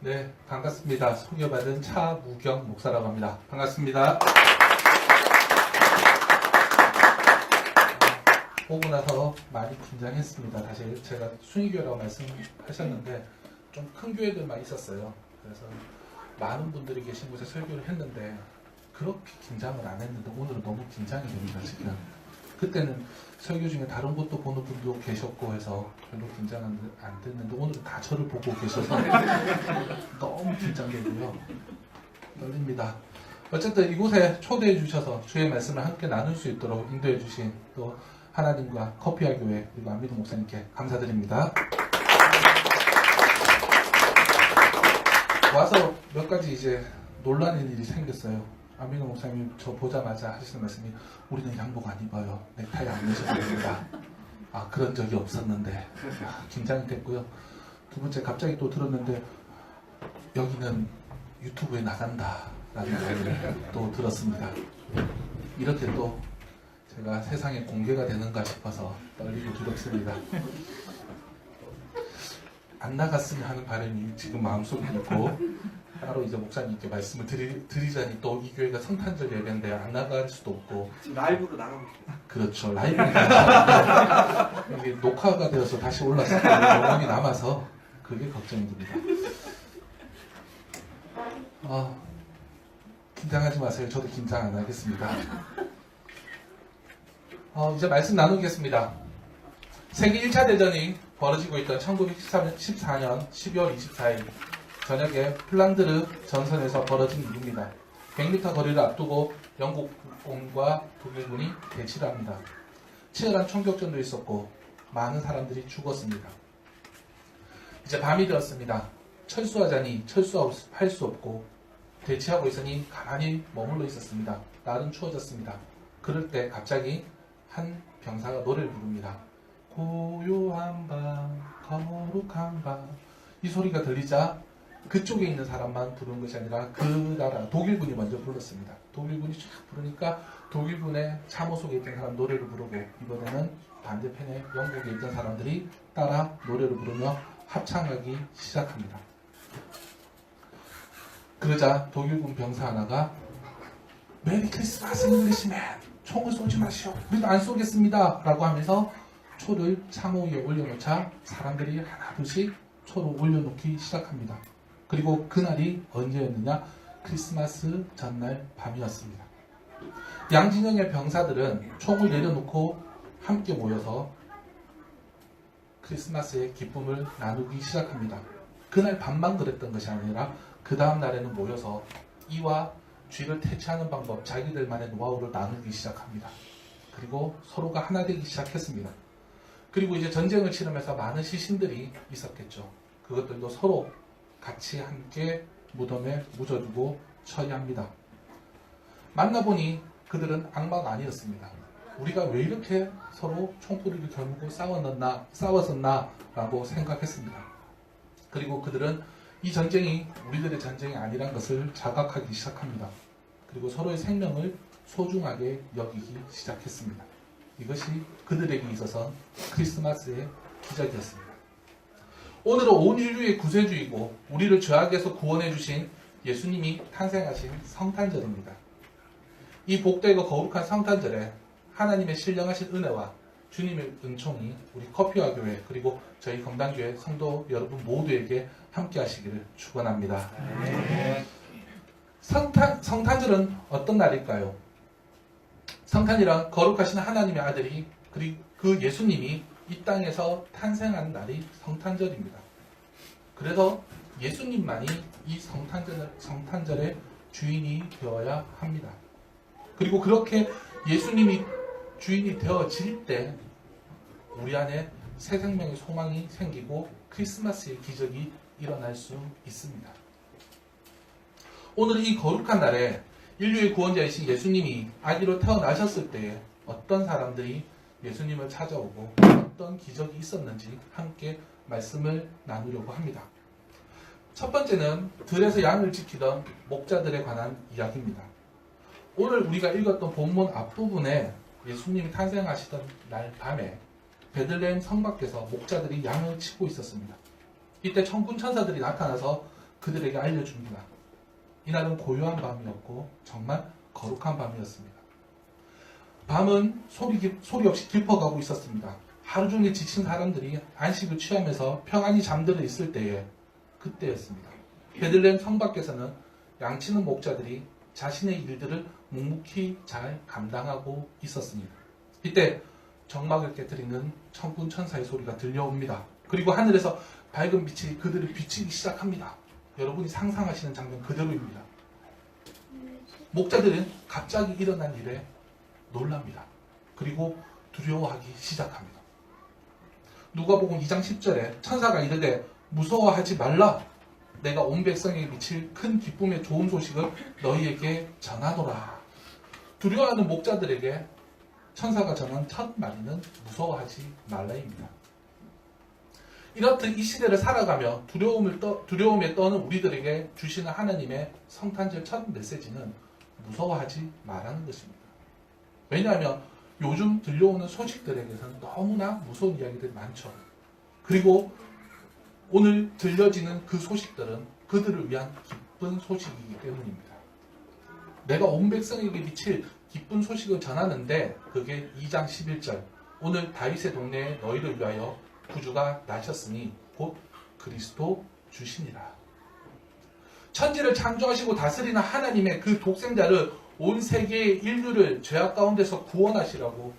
네, 반갑습니다. 소개받은 차무경 목사라고 합니다. 반갑습니다. 보고 나서 많이 긴장했습니다. 사실 제가 순위교회라고 말씀하셨는데 좀 큰 교회들만 있었어요. 그래서 많은 분들이 계신 곳에 설교를 했는데 그렇게 긴장을 안 했는데 오늘은 너무 긴장이 됩니다. 지금 그때는 설교 중에 다른 곳도 보는 분도 계셨고 해서 별로 긴장 안 됐는데 오늘은 다 저를 보고 계셔서 너무 긴장되고요. 떨립니다. 어쨌든 이곳에 초대해 주셔서 주의 말씀을 함께 나눌 수 있도록 인도해 주신 또 하나님과 커피와 교회 그리고 안민호 목사님께 감사드립니다. 와서 몇 가지 이제 놀라는 일이 생겼어요. 안민호 목사님 저 보자마자 하시는 말씀이 우리는 양복 안 입어요. 넥타이 안 매셔도 됩니다. 아 그런 적이 없었는데 긴장이 됐고요. 두 번째 갑자기 또 들었는데 여기는 유튜브에 나간다 라는 이야기를 또 들었습니다. 이렇게 또 제가 세상에 공개가 되는가 싶어서 떨리고 두렵습니다. 안 나갔으면 하는 바람이 지금 마음속에 있고 따로 이제 목사님께 말씀을 드리자니 또 이 교회가 성탄절 예배인데 안 나갈 수도 없고 지금 라이브로 나가고 있어요. 그렇죠. 라이브가 이게 녹화가 되어서 다시 올라서 영혼이 남아서 그게 걱정이 됩니다. 긴장하지 마세요. 저도 긴장 안 하겠습니다. 이제 말씀 나누겠습니다. 세계 1차 대전이 벌어지고 있던 1914년 12월 24일 저녁에 플란드르 전선에서 벌어진 일입니다. 100m 거리를 앞두고 영국군과 독일군이 대치를 합니다. 치열한 총격전도 있었고 많은 사람들이 죽었습니다. 이제 밤이 되었습니다. 철수하자니 철수할 수 없고 대치하고 있으니 가만히 머물러 있었습니다. 날은 추워졌습니다. 그럴 때 갑자기 한 병사가 노래를 부릅니다. 고요한 밤 거룩한 밤 이 소리가 들리자 그쪽에 있는 사람만 부르는 것이 아니라 그 나라 독일군이 먼저 불렀습니다. 독일군이 쫙 부르니까 독일군의 참호 속에 있던 사람 노래를 부르고 이번에는 반대편에 영국에 있던 사람들이 따라 노래를 부르며 합창하기 시작합니다. 그러자 독일군 병사 하나가 메리 크리스마스 잉글리시맨 총을 쏘지 마시오 우리도 안 쏘겠습니다 라고 하면서 초를 참호 위에 올려놓자 사람들이 하나둘씩 초를 올려놓기 시작합니다. 그리고 그날이 언제였느냐? 크리스마스 전날 밤이었습니다. 양진영의 병사들은 총을 내려놓고 함께 모여서 크리스마스의 기쁨을 나누기 시작합니다. 그날 밤만 그랬던 것이 아니라 그 다음 날에는 모여서 이와 쥐를 퇴치하는 방법, 자기들만의 노하우를 나누기 시작합니다. 그리고 서로가 하나 되기 시작했습니다. 그리고 이제 전쟁을 치르면서 많은 시신들이 있었겠죠. 그것들도 서로 같이 함께 무덤에 묻어두고 처리합니다. 만나보니 그들은 악마가 아니었습니다. 우리가 왜 이렇게 서로 총구리를 겨누고 싸웠었나 라고 생각했습니다. 그리고 그들은 이 전쟁이 우리들의 전쟁이 아니란 것을 자각하기 시작합니다. 그리고 서로의 생명을 소중하게 여기기 시작했습니다. 이것이 그들에게 있어서 크리스마스의 기적이었습니다. 오늘은 온 인류의 구세주이고 우리를 죄악에서 구원해 주신 예수님이 탄생하신 성탄절입니다. 이 복되고 거룩한 성탄절에 하나님의 신령하신 은혜와 주님의 은총이 우리 커피와 교회 그리고 저희 건단교회 성도 여러분 모두에게 함께 하시기를 축원합니다. 성탄절은 어떤 날일까요? 성탄이란 거룩하신 하나님의 아들이 그리고 그 예수님이 이 땅에서 탄생한 날이 성탄절입니다. 그래서 예수님만이 이 성탄절의 주인이 되어야 합니다. 그리고 그렇게 예수님이 주인이 되어질 때 우리 안에 새 생명의 소망이 생기고 크리스마스의 기적이 일어날 수 있습니다. 오늘 이 거룩한 날에 인류의 구원자이신 예수님이 아기로 태어나셨을 때에 어떤 사람들이 예수님을 찾아오고 어떤 기적이 있었는지 함께 말씀을 나누려고 합니다. 첫 번째는 들에서 양을 지키던 목자들에 관한 이야기입니다. 오늘 우리가 읽었던 본문 앞부분에 예수님이 탄생하시던 날 밤에 베들레헴 성 밖에서 목자들이 양을 치고 있었습니다. 이때 천군 천사들이 나타나서 그들에게 알려줍니다. 이날은 고요한 밤이었고 정말 거룩한 밤이었습니다. 밤은 소리 없이 깊어가고 있었습니다. 하루 종일 지친 사람들이 안식을 취하면서 평안히 잠들어 있을 때에 그때였습니다. 베들레헴 성 밖에서는 양치는 목자들이 자신의 일들을 묵묵히 잘 감당하고 있었습니다. 이때 정막을 깨뜨리는 천군 천사의 소리가 들려옵니다. 그리고 하늘에서 밝은 빛이 그들을 비치기 시작합니다. 여러분이 상상하시는 장면 그대로입니다. 목자들은 갑자기 일어난 일에 놀랍니다. 그리고 두려워하기 시작합니다. 누가복음 2장 10절에 천사가 이르되 무서워하지 말라. 내가 온 백성에게 미칠 큰 기쁨의 좋은 소식을 너희에게 전하노라. 두려워하는 목자들에게 천사가 전한 첫 마디는 무서워하지 말라입니다. 이렇듯 이 시대를 살아가며 두려움에 떠는 우리들에게 주시는 하나님의 성탄절 첫 메시지는 무서워하지 말라는 것입니다. 왜냐하면 요즘 들려오는 소식들에게서는 너무나 무서운 이야기들이 많죠. 그리고 오늘 들려지는 그 소식들은 그들을 위한 기쁜 소식이기 때문입니다. 내가 온 백성에게 미칠 기쁜 소식을 전하는데 그게 2장 11절 오늘 다윗의 동네에 너희를 위하여 구주가 나셨으니 곧 그리스도 주시니라. 천지를 창조하시고 다스리는 하나님의 그 독생자를 온 세계의 인류를 죄악 가운데서 구원하시라고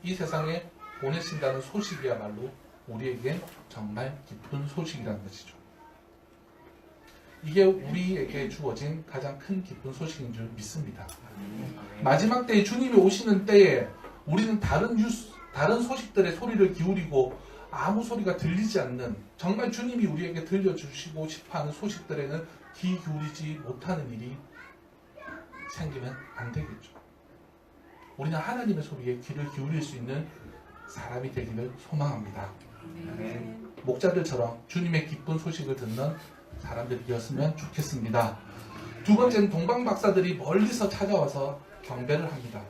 이 세상에 보내신다는 소식이야말로 우리에겐 정말 기쁜 소식이라는 것이죠. 이게 우리에게 주어진 가장 큰 기쁜 소식인 줄 믿습니다. 마지막 때에 주님이 오시는 때에 우리는 다른 소식들의 소리를 기울이고 아무 소리가 들리지 않는 정말 주님이 우리에게 들려주시고 싶어하는 소식들에는 귀 기울이지 못하는 일이 생기면 안 되겠죠. 우리는 하나님의 소리에 귀를 기울일 수 있는 사람이 되기를 소망합니다. 목자들처럼 주님의 기쁜 소식을 듣는 사람들이었으면 좋겠습니다. 두 번째는 동방박사들이 멀리서 찾아와서 경배를 합니다.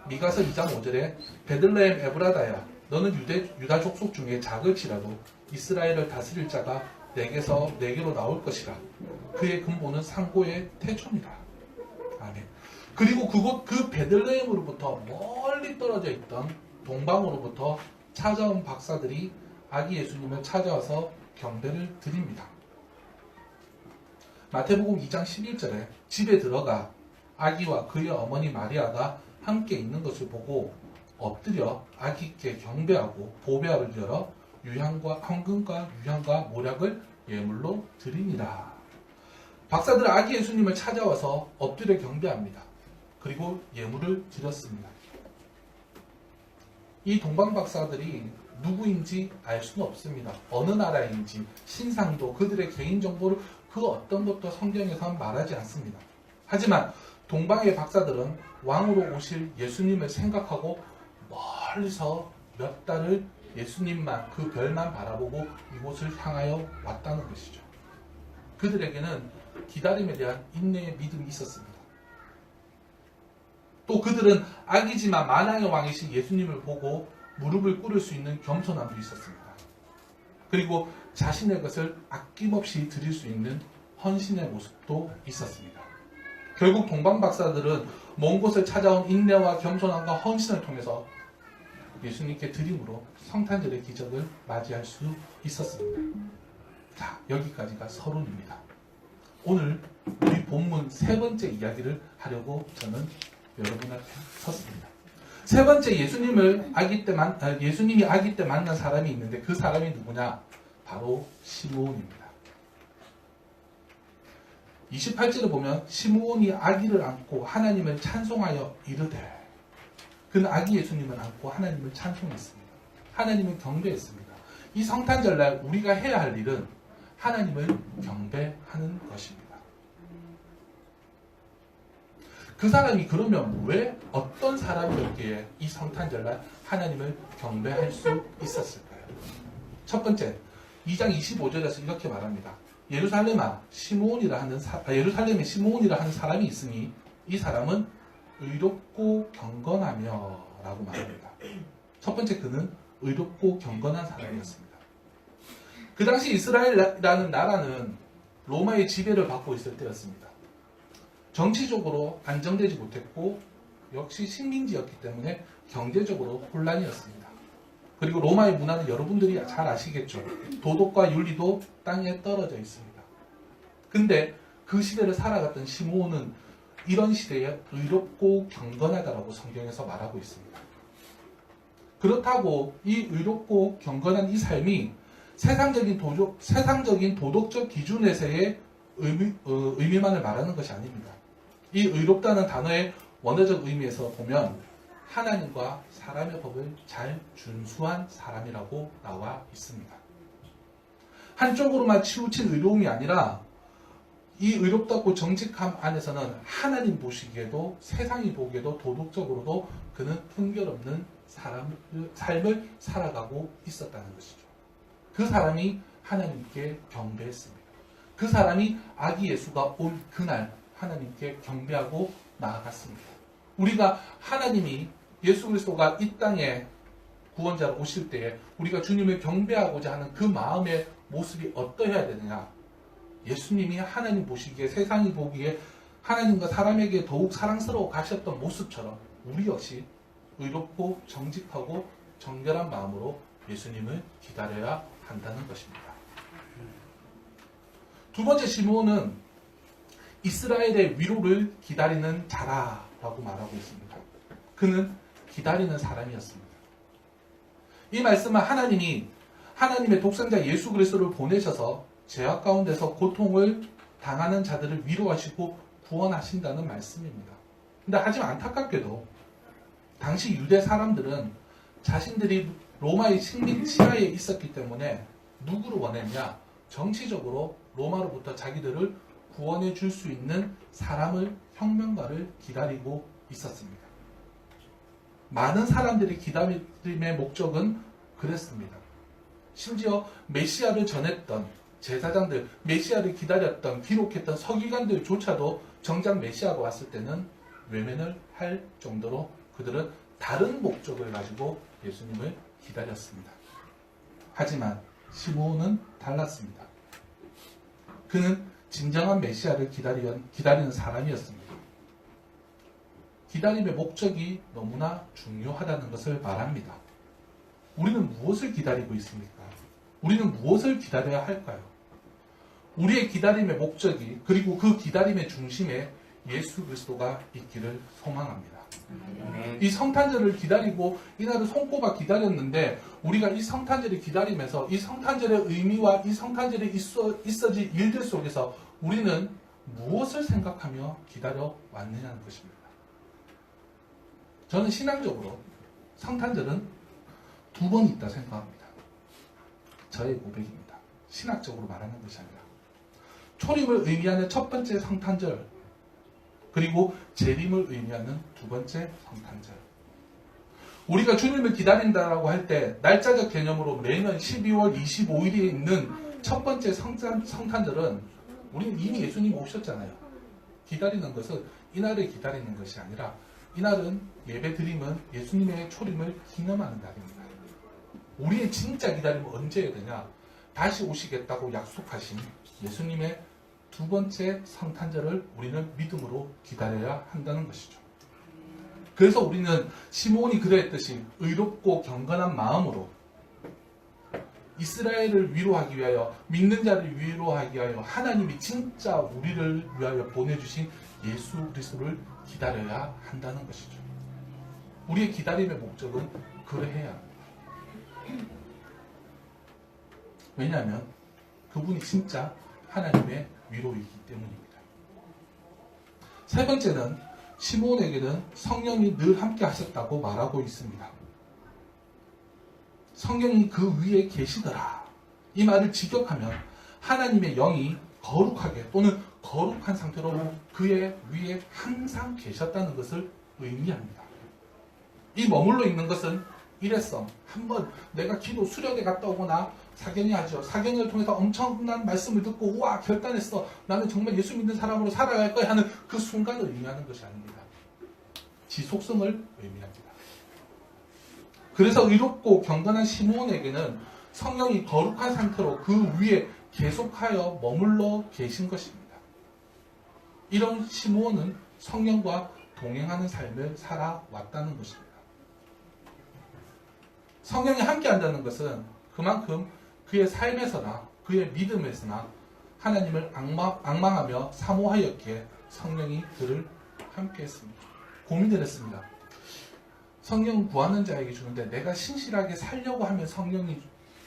미가서 2장 5절에 베들레헴 에브라다야 너는 유다 족속 중에 작을지라도 이스라엘을 다스릴 자가 내게로 나올 것이라. 그의 근본은 상고의 태초니라. 아멘. 그리고 그 베들레헴으로부터 멀리 떨어져 있던 동방으로부터 찾아온 박사들이 아기 예수님을 찾아와서 경배를 드립니다. 마태복음 2장 11절에 집에 들어가 아기와 그의 어머니 마리아가 함께 있는 것을 보고 엎드려 아기께 경배하고 보배알을 열어 황금과 유향과 모략을 예물로 드리니라. 박사들 아기 예수님을 찾아와서 엎드려 경배합니다. 그리고 예물을 드렸습니다. 이 동방 박사들이 누구인지 알 수는 없습니다. 어느 나라인지 신상도 그들의 개인정보를 그 어떤 것도 성경에서는 말하지 않습니다. 하지만 동방의 박사들은 왕으로 오실 예수님을 생각하고 멀리서 몇 달을 예수님만 그 별만 바라보고 이곳을 향하여 왔다는 것이죠. 그들에게는 기다림에 대한 인내의 믿음이 있었습니다. 또 그들은 악이지만 만왕의 왕이신 예수님을 보고 무릎을 꿇을 수 있는 겸손함도 있었습니다. 그리고 자신의 것을 아낌없이 드릴 수 있는 헌신의 모습도 있었습니다. 결국 동방 박사들은 먼 곳을 찾아온 인내와 겸손함과 헌신을 통해서 예수님께 드림으로 성탄절의 기적을 맞이할 수 있었습니다. 자, 여기까지가 서론입니다. 오늘 우리 본문 세 번째 이야기를 하려고 저는 여러분 앞에 섰습니다. 세 번째 예수님이 아기 때 만난 사람이 있는데 그 사람이 누구냐? 바로 시므온입니다. 28절을 보면 시므온이 아기를 안고 하나님을 찬송하여 이르되 그는 아기 예수님을 안고 하나님을 찬송했습니다. 하나님을 경배했습니다. 이 성탄절날 우리가 해야 할 일은 하나님을 경배하는 것입니다. 그 사람이 그러면 왜 어떤 사람이었기에 이 성탄절날 하나님을 경배할 수 있었을까요? 첫 번째, 2장 25절에서 이렇게 말합니다. 예루살렘에 시므온이라 하는 사람이 있으니 이 사람은 의롭고 경건하며 라고 말합니다. 첫 번째, 그는 의롭고 경건한 사람이었습니다. 그 당시 이스라엘이라는 나라는 로마의 지배를 받고 있을 때였습니다. 정치적으로 안정되지 못했고 역시 식민지였기 때문에 경제적으로 혼란이었습니다. 그리고 로마의 문화는 여러분들이 잘 아시겠죠. 도덕과 윤리도 땅에 떨어져 있습니다. 근데 그 시대를 살아갔던 시므온은 이런 시대에 의롭고 경건하다라고 성경에서 말하고 있습니다. 그렇다고 이 의롭고 경건한 이 삶이 세상적인 도덕적 기준에서의 의미만을 말하는 것이 아닙니다. 이 의롭다는 단어의 원어적 의미에서 보면 하나님과 사람의 법을 잘 준수한 사람이라고 나와 있습니다. 한쪽으로만 치우친 의로움이 아니라 이 의롭다고 정직함 안에서는 하나님 보시기에도 세상이 보기에도 도덕적으로도 그는 순결없는 삶을 살아가고 있었다는 것이죠. 그 사람이 하나님께 경배했습니다. 그 사람이 아기 예수가 온 그날 하나님께 경배하고 나아갔습니다. 우리가 하나님이 예수 그리스도가 이 땅에 구원자로 오실 때에 우리가 주님을 경배하고자 하는 그 마음의 모습이 어떠해야 되느냐? 예수님이 하나님 보시기에 세상이 보기에 하나님과 사람에게 더욱 사랑스러워 가셨던 모습처럼 우리 역시 의롭고 정직하고 정결한 마음으로 예수님을 기다려야 한다는 것입니다. 두 번째 시므온은 이스라엘의 위로를 기다리는 자라라고 말하고 있습니다. 그는 기다리는 사람이었습니다. 이 말씀은 하나님이 하나님의 독생자 예수 그리스도를 보내셔서 죄악 가운데서 고통을 당하는 자들을 위로하시고 구원하신다는 말씀입니다. 근데 하지만 안타깝게도 당시 유대 사람들은 자신들이 로마의 식민 지하에 있었기 때문에 누구를 원했냐? 정치적으로 로마로부터 자기들을 구원해 줄 수 있는 사람을, 혁명가를 기다리고 있었습니다. 많은 사람들의 기다림의 목적은 그랬습니다. 심지어 메시아를 전했던 제사장들, 메시아를 기다렸던, 기록했던 서기관들조차도 정작 메시아가 왔을 때는 외면을 할 정도로 그들은 다른 목적을 가지고 예수님을 기다렸습니다. 하지만 시므온은 달랐습니다. 그는 진정한 메시아를 기다리는 사람이었습니다. 기다림의 목적이 너무나 중요하다는 것을 말합니다. 우리는 무엇을 기다리고 있습니까? 우리는 무엇을 기다려야 할까요? 우리의 기다림의 목적이 그리고 그 기다림의 중심에 예수 그리스도가 있기를 소망합니다. 이 성탄절을 기다리고 이날을 손꼽아 기다렸는데 우리가 이 성탄절을 기다리면서 이 성탄절의 의미와 이 성탄절에 있어질 일들 속에서 우리는 무엇을 생각하며 기다려 왔느냐는 것입니다. 저는 신앙적으로 성탄절은 두 번 있다 생각합니다. 저의 고백입니다. 신학적으로 말하는 것이 아니라 초림을 의미하는 첫 번째 성탄절 그리고 재림을 의미하는 두 번째 성탄절. 우리가 주님을 기다린다라고 할 때 날짜적 개념으로 매년 12월 25일에 있는 첫 번째 성탄절은 우리는 이미 예수님 오셨잖아요. 기다리는 것은 이날을 기다리는 것이 아니라 이날은 예배 드림은 예수님의 초림을 기념하는 날입니다. 우리의 진짜 기다림은 언제 해야 되냐? 다시 오시겠다고 약속하신 예수님의 두 번째 성탄절을 우리는 믿음으로 기다려야 한다는 것이죠. 그래서 우리는 시므온이 그랬듯이 의롭고 경건한 마음으로 이스라엘을 위로하기 위하여 믿는 자를 위로하기 위하여 하나님이 진짜 우리를 위하여 보내주신 예수 그리스도를 기다려야 한다는 것이죠. 우리의 기다림의 목적은 그래야 합니다. 왜냐하면 그분이 진짜 하나님의 위로이기 때문입니다. 세 번째는 시므온에게는 성령이 늘 함께 하셨다고 말하고 있습니다. 성령이 그 위에 계시더라. 이 말을 직역하면 하나님의 영이 거룩하게 또는 거룩한 상태로 그의 위에 항상 계셨다는 것을 의미합니다. 이 머물러 있는 것은 일회성. 한번 내가 기도 수련회 갔다 오거나 사견이 하죠. 사견을 통해서 엄청난 말씀을 듣고 우와 결단했어. 나는 정말 예수 믿는 사람으로 살아갈 거야 하는 그 순간을 의미하는 것이 아닙니다. 지속성을 의미합니다. 그래서 의롭고 경건한 시므온에게는 성령이 거룩한 상태로 그 위에 계속하여 머물러 계신 것입니다. 이런 시므온은 성령과 동행하는 삶을 살아왔다는 것입니다. 성령이 함께한다는 것은 그만큼 그의 삶에서나 그의 믿음에서나 하나님을 앙망하며 사모하였기에 성령이 그를 함께했습니다. 고민을 했습니다. 성령 구하는 자에게 주는데 내가 신실하게 살려고 하면 성령이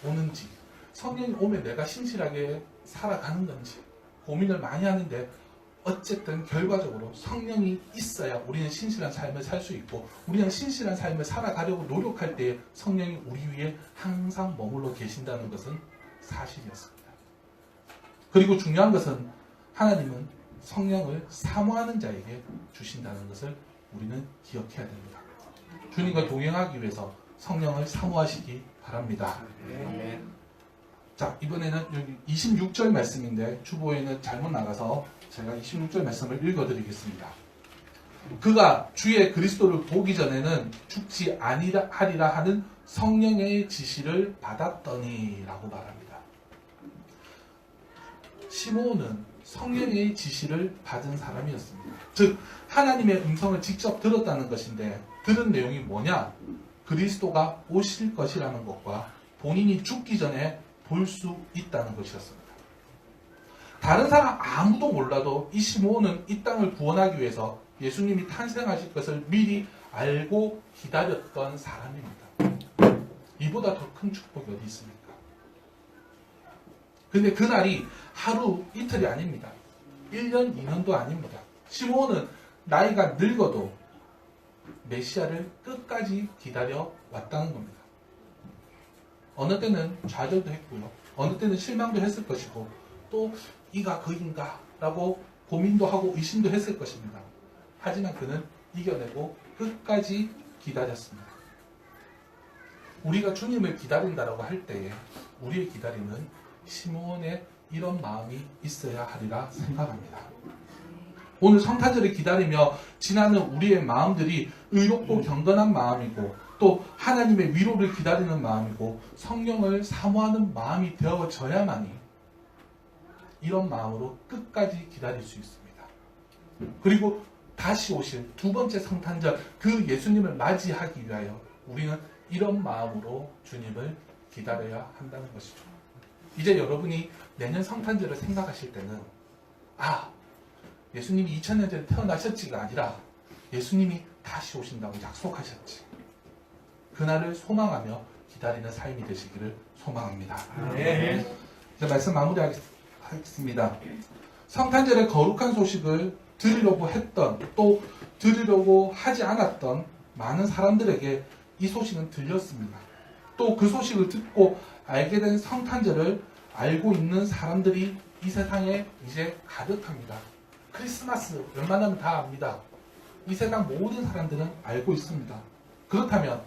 오는지, 성령이 오면 내가 신실하게 살아가는 건지 고민을 많이 하는데, 어쨌든 결과적으로 성령이 있어야 우리는 신실한 삶을 살 수 있고, 우리는 신실한 삶을 살아가려고 노력할 때 성령이 우리 위에 항상 머물러 계신다는 것은 사실이었습니다. 그리고 중요한 것은 하나님은 성령을 사모하는 자에게 주신다는 것을 우리는 기억해야 됩니다. 주님과 동행하기 위해서 성령을 사모하시기 바랍니다. 자, 이번에는 여기 26절 말씀인데 주보에는 잘못 나가서 제가 26절 말씀을 읽어드리겠습니다. 그가 주의 그리스도를 보기 전에는 죽지 아니하리라 하는 성령의 지시를 받았더니 라고 말합니다. 시므온은 성령의 지시를 받은 사람이었습니다. 즉 하나님의 음성을 직접 들었다는 것인데, 들은 내용이 뭐냐? 그리스도가 오실 것이라는 것과 본인이 죽기 전에 볼 수 있다는 것이었습니다. 다른 사람 아무도 몰라도 이 시므온은 이 땅을 구원하기 위해서 예수님이 탄생하실 것을 미리 알고 기다렸던 사람입니다. 이보다 더 큰 축복이 어디 있습니까? 근데 그날이 하루 이틀이 아닙니다. 1년 2년도 아닙니다. 시므온은 나이가 늙어도 메시아를 끝까지 기다려 왔다는 겁니다. 어느 때는 좌절도 했고요. 어느 때는 실망도 했을 것이고, 또 이가 그인가? 라고 고민도 하고 의심도 했을 것입니다. 하지만 그는 이겨내고 끝까지 기다렸습니다. 우리가 주님을 기다린다라고 할 때에 우리의 기다림은 시므온의 이런 마음이 있어야 하리라 생각합니다. 오늘 성탄절을 기다리며 지나는 우리의 마음들이 의롭고 경건한 마음이고, 또 하나님의 위로를 기다리는 마음이고, 성령을 사모하는 마음이 되어져야만이 이런 마음으로 끝까지 기다릴 수 있습니다. 그리고 다시 오실 두 번째 성탄절, 그 예수님을 맞이하기 위하여 우리는 이런 마음으로 주님을 기다려야 한다는 것이죠. 이제 여러분이 내년 성탄절을 생각하실 때는, 예수님이 2000년 전에 태어나셨지가 아니라 예수님이 다시 오신다고 약속하셨지. 그날을 소망하며 기다리는 삶이 되시기를 소망합니다. 네. 이제 말씀 마무리하겠습니다. 성탄절의 거룩한 소식을 들으려고 했던, 또 들으려고 하지 않았던 많은 사람들에게 이 소식은 들렸습니다. 또 그 소식을 듣고 알게 된 성탄절을 알고 있는 사람들이 이 세상에 이제 가득합니다. 크리스마스 웬만하면 다 압니다. 이 세상 모든 사람들은 알고 있습니다. 그렇다면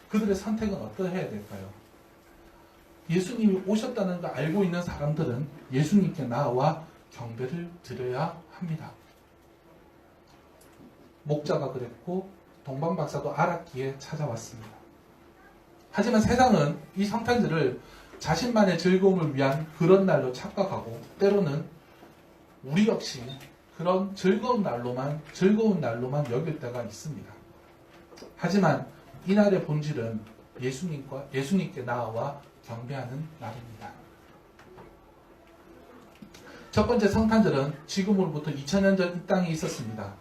그들의 선택은 어떠해야 될까요? 예수님이 오셨다는 걸 알고 있는 사람들은 예수님께 나와 경배를 드려야 합니다. 목자가 그랬고 동방박사도 알았기에 찾아왔습니다. 하지만 세상은 이 성탄절을 자신만의 즐거움을 위한 그런 날로 착각하고, 때로는 우리 역시 그런 즐거운 날로만 여길 때가 있습니다. 하지만 이날의 본질은 예수님께 나와 경배하는 날입니다. 첫 번째 성탄절은 지금으로부터 2000년 전 이 땅에 있었습니다.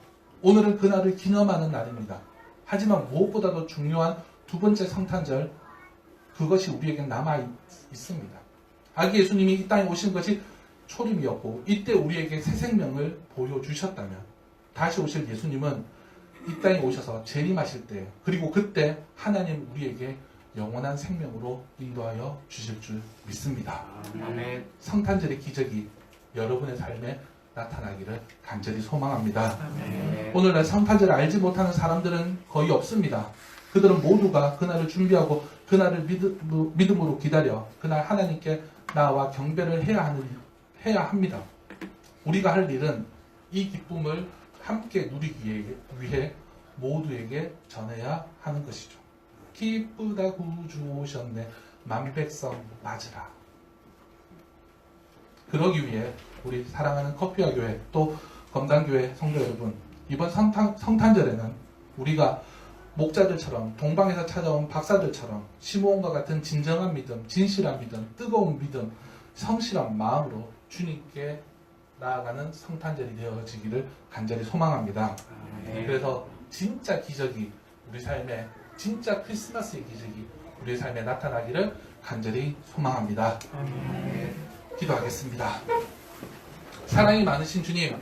오늘은 그날을 기념하는 날입니다. 하지만 무엇보다도 중요한 두 번째 성탄절, 그것이 우리에게 남아 있습니다. 아기 예수님이 이 땅에 오신 것이 초림이었고, 이때 우리에게 새 생명을 보여주셨다면, 다시 오실 예수님은 이 땅에 오셔서 재림하실 때, 그리고 그때 하나님 우리에게 영원한 생명으로 인도하여 주실 줄 믿습니다. 아멘. 성탄절의 기적이 여러분의 삶에 나타나기를 간절히 소망합니다. 아멘. 오늘날 성탄절을 알지 못하는 사람들은 거의 없습니다. 그들은 모두가 그날을 준비하고 그날을 믿음으로 기다려 그날 하나님께 나와 경배를 해야 합니다. 우리가 할 일은 이 기쁨을 함께 누리기 위해 모두에게 전해야 하는 것이죠. 기쁘다 구주 오셨네 만백성 맞으라. 그러기 위해 우리 사랑하는 커피와 교회 또 검단교회 성도 여러분, 이번 성탄절에는 우리가 목자들처럼 동방에서 찾아온 박사들처럼 시므온과 같은 진정한 믿음, 진실한 믿음, 뜨거운 믿음, 성실한 마음으로 주님께 나아가는 성탄절이 되어지기를 간절히 소망합니다. 그래서 진짜 기적이 우리 삶에, 진짜 크리스마스의 기적이 우리 삶에 나타나기를 간절히 소망합니다. 기도하겠습니다. 사랑이 많으신 주님,